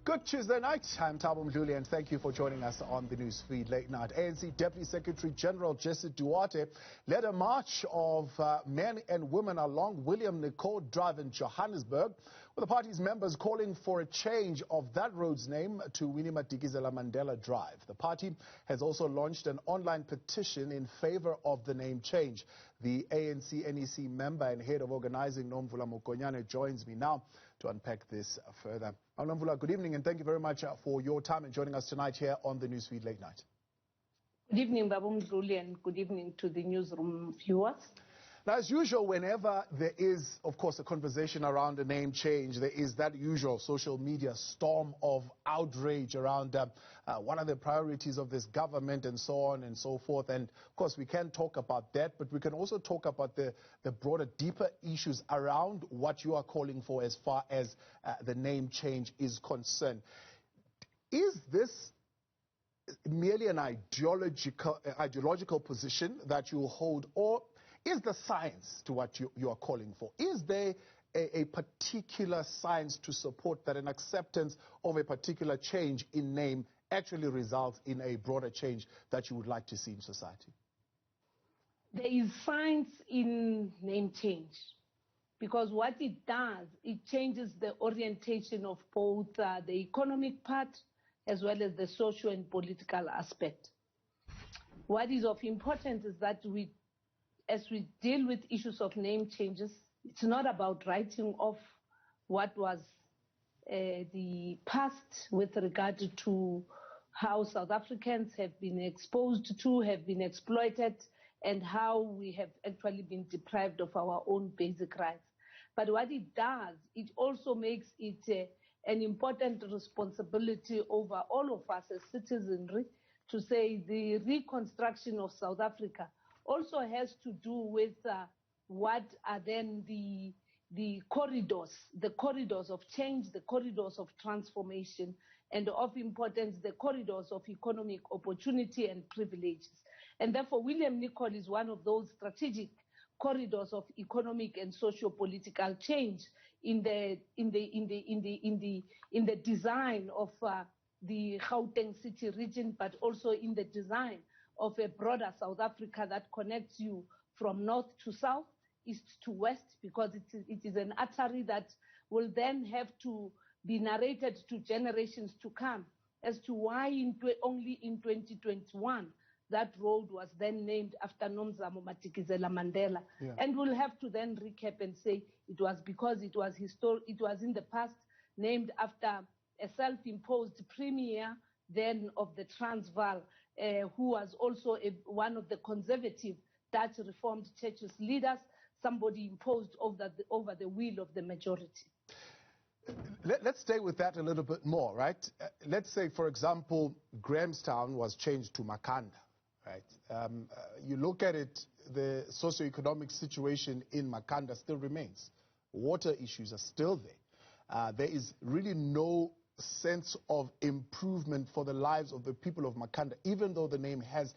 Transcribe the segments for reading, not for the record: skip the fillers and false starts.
Good Tuesday night. I'm Thabo Mdluli, and thank you for joining us on the Newsfeed Late Night. ANC Deputy Secretary General Jessie Duarte led a march of men and women along William Nicol Drive in Johannesburg, with the party's members calling for a change of that road's name to Winnie Madikizela-Mandela Drive. The party has also launched an online petition in favour of the name change. The ANC NEC member and head of Organising, Nomvula Mokonyane, joins me now to unpack this further. Nomvula, good evening, and thank you very much for your time and joining us tonight here on the Newsfeed Late Night. Good evening, Thabo Mdluli, and good evening to the newsroom viewers. Now, as usual, whenever there is, of course, a conversation around a name change, there is that usual social media storm of outrage around what are the priorities of this government and so on and so forth. And, of course, we can talk about that, but we can also talk about the broader, deeper issues around what you are calling for as far as the name change is concerned. Is this merely an ideological position that you hold, or is there science to what you are calling for? Is there a particular science to support that an acceptance of a particular change in name actually results in a broader change that you would like to see in society? There is science in name change, because what it does, it changes the orientation of both the economic part as well as the social and political aspect. What is of importance is that as we deal with issues of name changes, it's not about writing off what was the past with regard to how South Africans have been exposed to, have been exploited, and how we have actually been deprived of our own basic rights. But what it does, it also makes it an important responsibility over all of us as citizenry to say the reconstruction of South Africa also has to do with what are then the corridors of change, the corridors of transformation, and of importance, the corridors of economic opportunity and privileges. And therefore, William Nicol is one of those strategic corridors of economic and socio-political change in the design of the Gauteng city region, but also in the design of a broader South Africa that connects you from north to south, east to west, because it is an artery that will then have to be narrated to generations to come as to why only in 2021 that road was then named after Nomvula Madikizela-Mandela. Yeah. And we'll have to then recap and say it was because it was in the past named after a self-imposed premier then of the Transvaal, who was also one of the conservative Dutch Reformed Church's leaders, somebody imposed over the will of the majority. Let's stay with that a little bit more, right? Let's say, for example, Grahamstown was changed to Makhanda, right? You look at it, the socio-economic situation in Makhanda still remains. Water issues are still there. There is really no sense of improvement for the lives of the people of Makhanda, even though the name has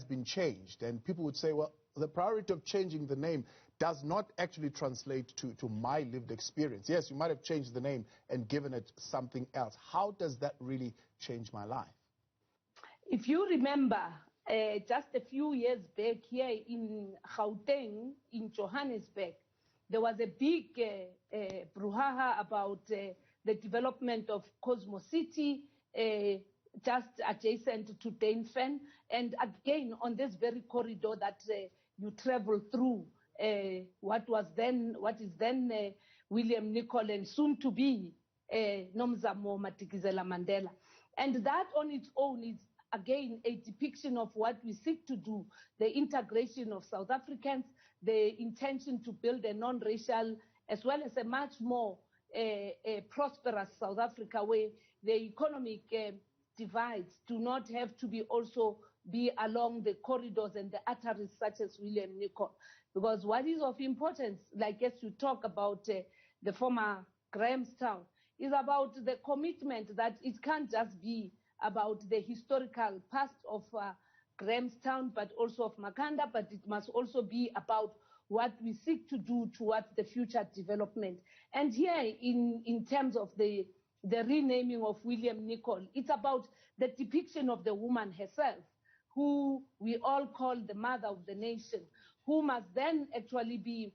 been changed. And people would say, well, the priority of changing the name does not actually translate to my lived experience. Yes, you might have changed the name and given it something else. How does that really change my life? If you remember, just a few years back here in Gauteng, in Johannesburg, there was a big brouhaha about the development of Cosmo City, just adjacent to Dainfen, and again on this very corridor that you travel through, what is then William Nicol and soon to be Nomvula Madikizela-Mandela. And that on its own is again a depiction of what we seek to do, the integration of South Africans, the intention to build a non-racial as well as a much more a prosperous South Africa, where the economic divides do not have to be along the corridors and the arteries such as William Nicol. Because what is of importance, like as you talk about the former Grahamstown, is about the commitment that it can't just be about the historical past of Grahamstown, but also of Makhanda, but it must also be about what we seek to do towards the future development. And here, in terms of the the renaming of William Nicol. It's about the depiction of the woman herself, who we all call the mother of the nation, who must then actually be,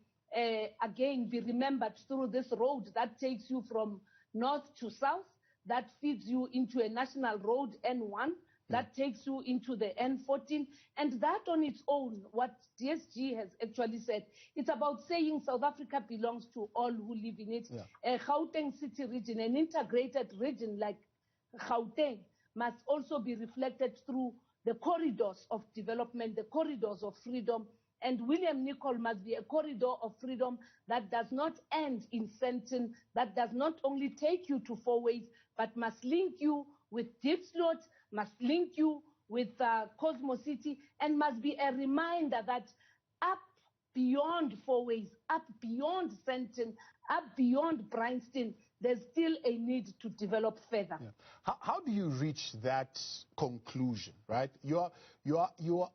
again, be remembered through this road that takes you from north to south, that feeds you into a national road, N1, that takes you into the N14, and that on its own, what DSG has actually said, it's about saying South Africa belongs to all who live in it. A Gauteng city region, an integrated region like Gauteng, must also be reflected through the corridors of development, the corridors of freedom, and William Nicol must be a corridor of freedom that does not end in Sandton, that does not only take you to Fourways, but must link you with Diepsloot, must link you with Cosmo City, and must be a reminder that up beyond Fourways, up beyond Sandton, up beyond Bryanston, there's still a need to develop further. How do you reach that conclusion, right? You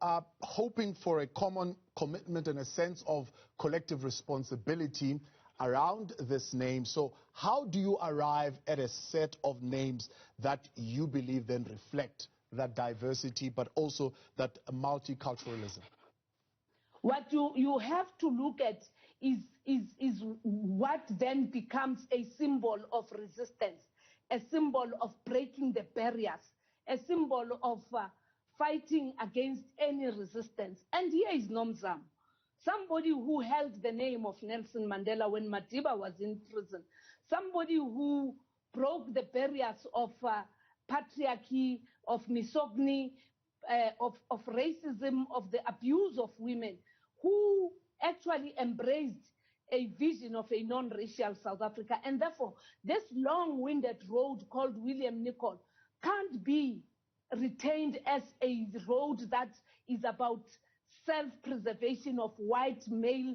are hoping for a common commitment and a sense of collective responsibility around this name. So how do you arrive at a set of names that you believe then reflect that diversity, but also that multiculturalism? What you have to look at is what then becomes a symbol of resistance, a symbol of breaking the barriers, a symbol of fighting against any resistance. And here is Nomzamo, somebody who held the name of Nelson Mandela when Madiba was in prison, somebody who broke the barriers of patriarchy, of misogyny, of racism, of the abuse of women, who actually embraced a vision of a non-racial South Africa. And therefore, this long-winded road called William Nicol can't be retained as a road that is about self-preservation of white male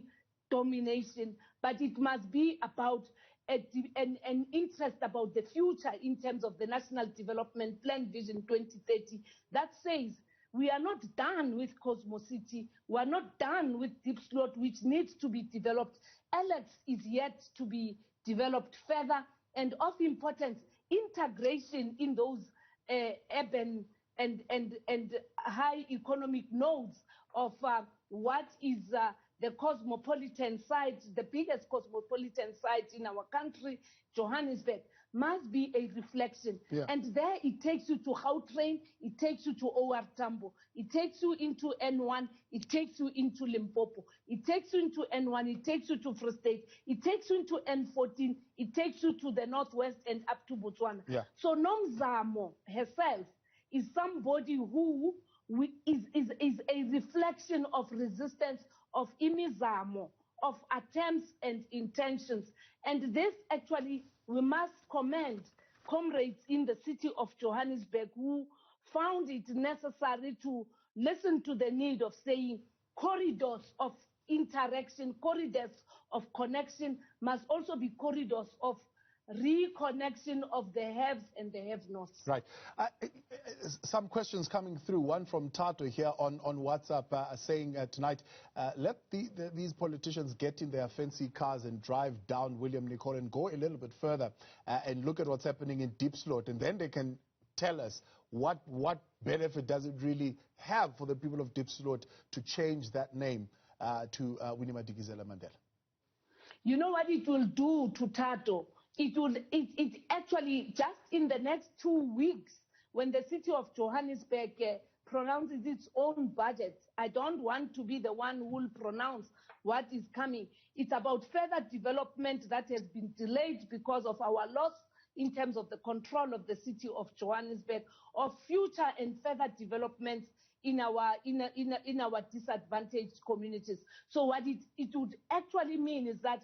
domination, but it must be about an interest about the future in terms of the National Development Plan Vision 2030 that says we are not done with Cosmo City, we are not done with Diepsloot, which needs to be developed. Alex is yet to be developed further, and of importance, integration in those urban and high economic nodes of what is the cosmopolitan site, the biggest cosmopolitan site in our country, Johannesburg, must be a reflection. And there it takes you to Gautrain, it takes you to OR Tambo, it takes you into N1, it takes you into Limpopo, it takes you into N1, it takes you to Free State, it takes you into N14, it takes you to the Northwest and up to Botswana. So Nomzamo herself is somebody who is a reflection of resistance, of imizamo, of attempts and intentions. And this actually, we must commend comrades in the city of Johannesburg who found it necessary to listen to the need of saying corridors of interaction, corridors of connection must also be corridors of reconnection of the haves and the have-nots. Right. Some questions coming through. One from Tato here on WhatsApp saying tonight, let these politicians get in their fancy cars and drive down William Nicol and go a little bit further and look at what's happening in Diepsloot, and then they can tell us what benefit does it really have for the people of Diepsloot to change that name to Winnie Madikizela-Mandela. You know what it will do to Tato? It actually, just in the next 2 weeks, when the city of Johannesburg pronounces its own budget, I don't want to be the one who will pronounce what is coming. It's about further development that has been delayed because of our loss in terms of the control of the city of Johannesburg, of future and further developments in our disadvantaged communities. So what it would actually mean is that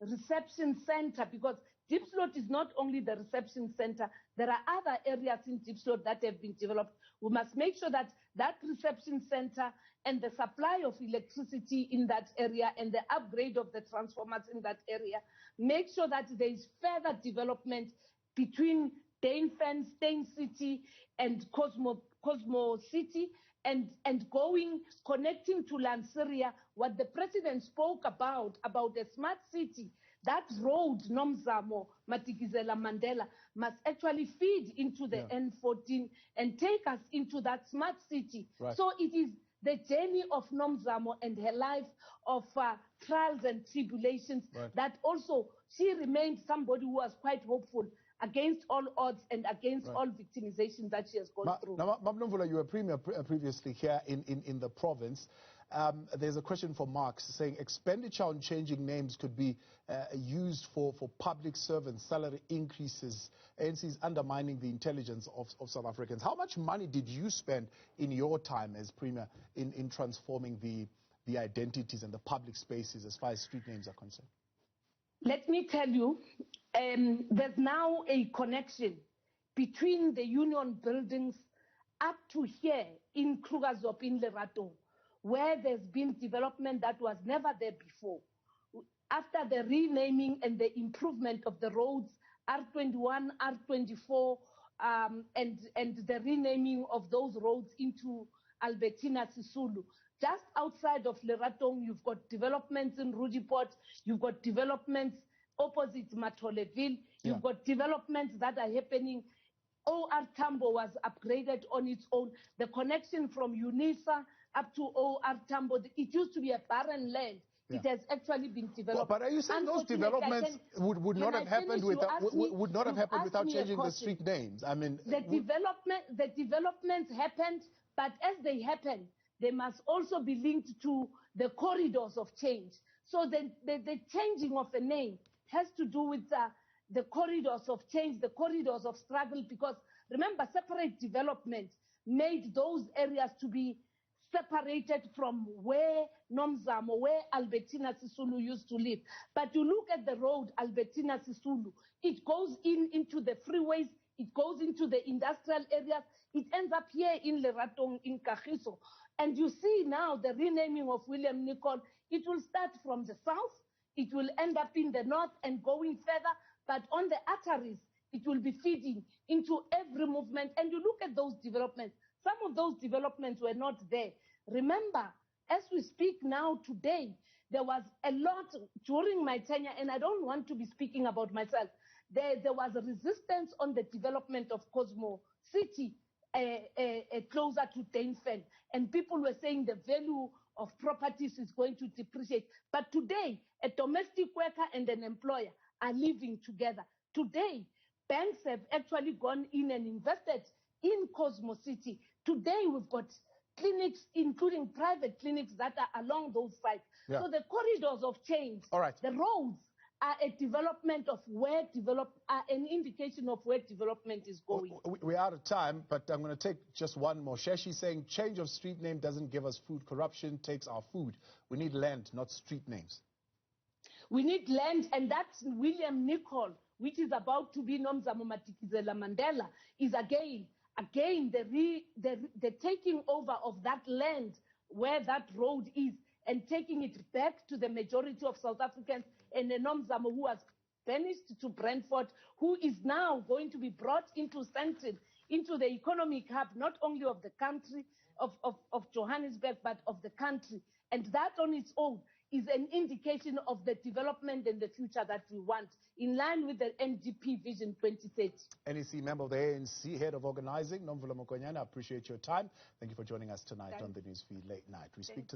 reception center, because Diepsloot is not only the reception center, there are other areas in Diepsloot that have been developed. We must make sure that that reception center and the supply of electricity in that area and the upgrade of the transformers in that area, make sure that there is further development between Dainfen, Stein City and Cosmo City, and connecting to Lanseria, what the president spoke about a smart city that road, Nomzamo, Madikizela-Mandela, must actually feed into the N14 and take us into that smart city. Right. So it is the journey of Nomzamo and her life of trials and tribulations that also she remained somebody who was quite hopeful against all odds and against all victimization that she has gone through. Now, Nomvula, you were premier previously here in the province. There's a question from Mark saying expenditure on changing names could be used for public servants, salary increases. ANC is undermining the intelligence of South Africans. How much money did you spend in your time as premier in transforming the identities and the public spaces as far as street names are concerned? Let me tell you, there's now a connection between the union buildings up to here in Krugersdorp in Lerato, where there's been development that was never there before. After the renaming and the improvement of the roads, R21, R24, and the renaming of those roads into Albertina Sisulu. Just outside of Lerato, you've got developments in Rudiport, you've got developments opposite Matoleville, you've got developments that are happening. OR Tambo was upgraded on its own. The connection from UNISA up to OR Tambo, it used to be a barren land. It has actually been developed. But are you saying those developments would not have happened without changing the street names? I mean, the developments happened, but as they happen, they must also be linked to the corridors of change. So the changing of a name has to do with the corridors of change, the corridors of struggle, because remember, separate development made those areas to be separated from where Nomzamo, where Albertina Sisulu used to live. But you look at the road, Albertina Sisulu, it goes into the freeways, it goes into the industrial areas, it ends up here in Lerato, in Kagiso. And you see now the renaming of William Nicol, it will start from the south, it will end up in the north and going further, but on the arteries, it will be feeding into every movement. And you look at those developments, some of those developments were not there. Remember, as we speak now today, there was a lot during my tenure, and I don't want to be speaking about myself. There was a resistance on the development of Cosmo City, closer to Dainfen, and people were saying the value of properties is going to depreciate. But today, a domestic worker and an employer are living together. Today, banks have actually gone in and invested in Cosmo City. Today, we've got clinics, including private clinics, that are along those sites. So the corridors of change, the roads, are a development of an indication of where development is going. We're out of time, but I'm going to take just one more. Sheshi saying change of street name doesn't give us food. Corruption takes our food. We need land, not street names. We need land, and that's William Nicol, which is about to be Nomzamo Madikizela-Mandela, is again the taking over of that land where that road is and taking it back to the majority of South Africans, and the Nomzamo who was banished to Brentford, who is now going to be brought into Sandton, into the economic hub, not only of the country, of Johannesburg, but of the country. And that on its own is an indication of the development and the future that we want, in line with the NDP Vision 2030. NEC member of the ANC, head of Organising, Nomvula Mokonyane, I appreciate your time. Thank you for joining us tonight on the Newsfeed Late Night. We speak to